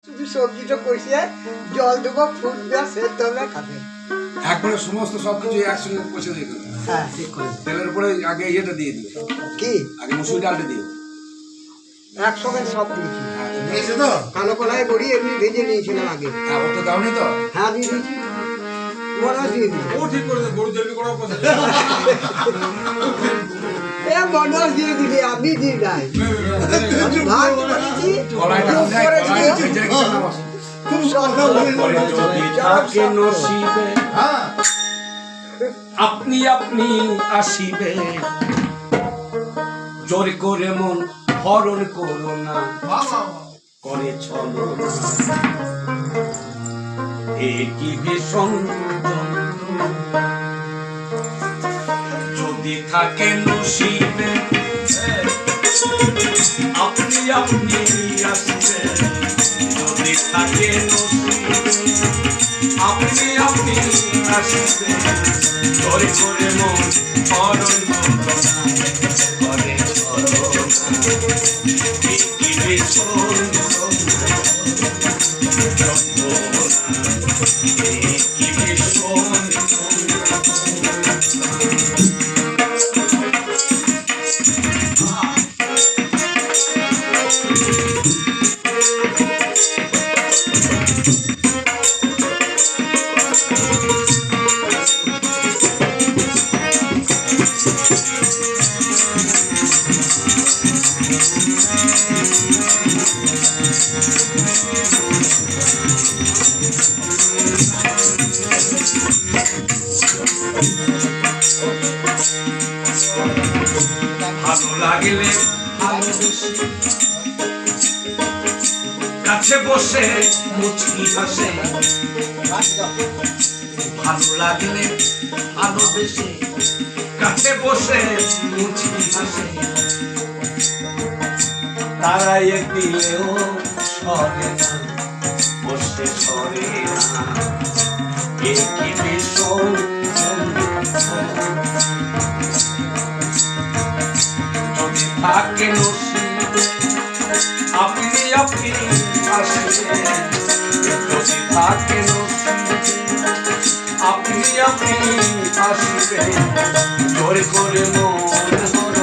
শুধু সবজিটা কষিয়ে জল দেবো, ফুটবে, সেদ্ধ হবে, খাবে। একবারে সমস্ত সবকিছু একসঙ্গে কষে দিয়ে দেবে। হ্যাঁ, ঠিক করে তেলের উপরে আগে ইয়েটা দিয়ে দিও, কি আগে মসুর ডালটা দিও। একসঙ্গে সব দিয়েছি। দিয়েছে তো? কালো কলায় বড়ি এমনি ভেজে নিয়েছিলাম আগে। হ্যাঁ, ওর তো দাওনি তো? হ্যাঁ, দিয়ে দিয়েছি, মনে দিয়ে দিই। ও ঠিক করে বড় জলদি করার কথা। মনে দিয়ে দিবি, আমি দিই নাই। আমি ভাত করেছি, কলাইটা খুব দেয়, করে কলাইটা দিয়েছি, ভেজে রেখেছে না বস। খুব সুন্দর থাকে নসিবে হ্যাঁ আপনি আপনি আসিবে জোর করে মন হরণ করো না করে চলো কি ভীষণ যন্ত্রণা। যদি থাকে নসিবে আপনি আপনি আসিবে যদি থাকে নসিবে আপনি আপনি আসিবে করে করে মন হরণ করো না করে চলো না কি ভীষণ কি ভীষণ ভালো লাগলে ভালোবেসে কাছে বসে মুচকি হাসে ভালো লাগলে ভালোবেসে কাছে বসে মুচকি হাসে তারাই দিলেও সরে না বসে সরে না কি ভীষণ যদি থাকে নসিবে আপনি আপনি আসিবে যদি থাকে নসিবে আপনি আপনি আসিবে জোর করে মন হরণ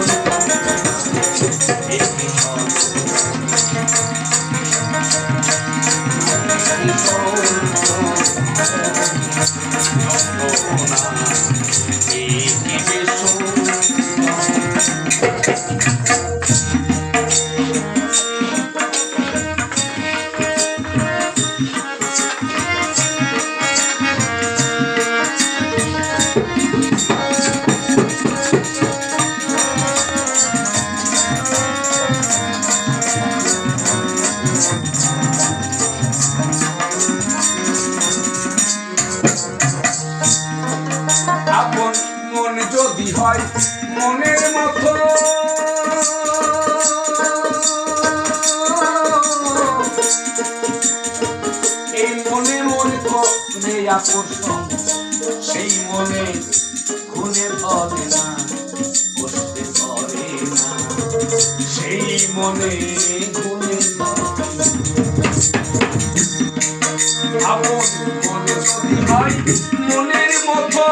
আপন মন যদি হয় মনের মতো এই মনে মনে করে আকর্ষণ সেই মনে খুনে ধরে না বসতে পারে না সেই মনে খুনে আপন মনে যদি হয় মনের মতো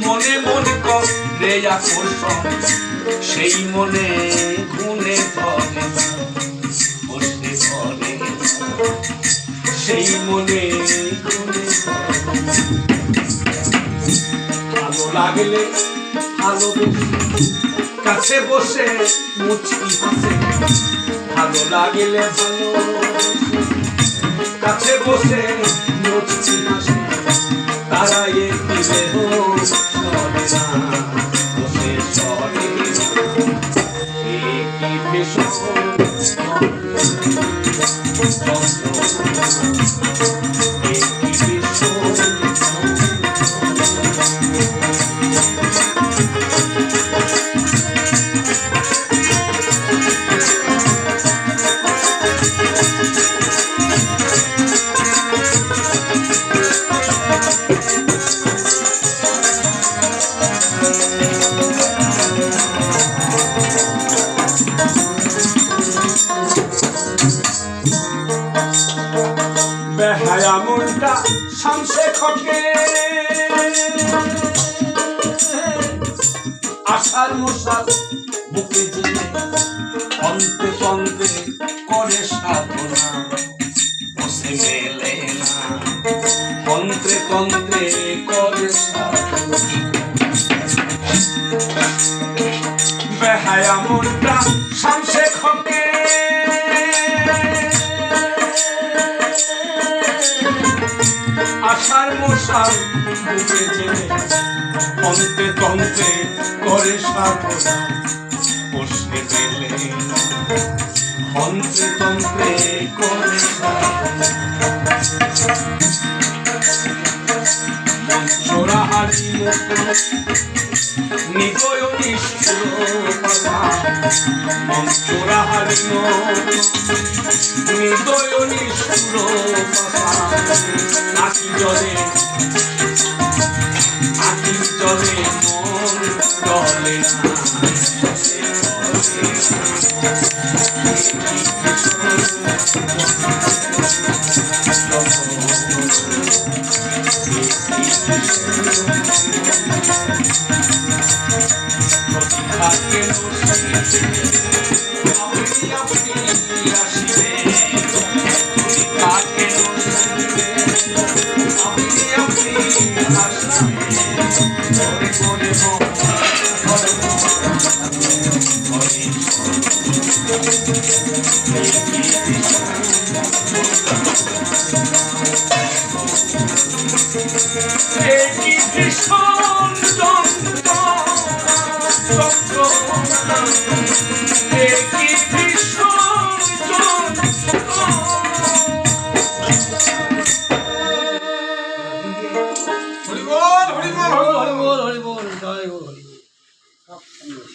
মনে মনে করে আকর্ষণ সেই মনে গুণে ধরে বসতে ধরে সেই মনে গুণে ভালো লাগলে ভালোবেসে কাছে বসে মুচকি হাসে ভালো লাগলে ভালো কাছে বসে মুচকি হাসে তারা দিলে সরে না বসে সরে কি ভীষণ শামসে খকে আশার মশাল বুকে জেলে অন্তে তন্তে করে সাধনা বসে মেলে না তন্ত্রে তন্ত্রে করে সাধনা বেহায়া মনটা শামসে খকে আশার মশাল বুকে জেলে অন্তে তন্ত্রে করে সাধনা বসে মেলে না তন্ত্রে তন্ত্রে করে সাধনা মঞ্চরা হারি নিদয় নিষ্ঠুর মঞ্চরা হারি নিদয় নিষ্ঠুর আখি জলে মন ডলে হরি বল হরি বল হরি বল হরি বল হরি বল জয় বল হরি বল।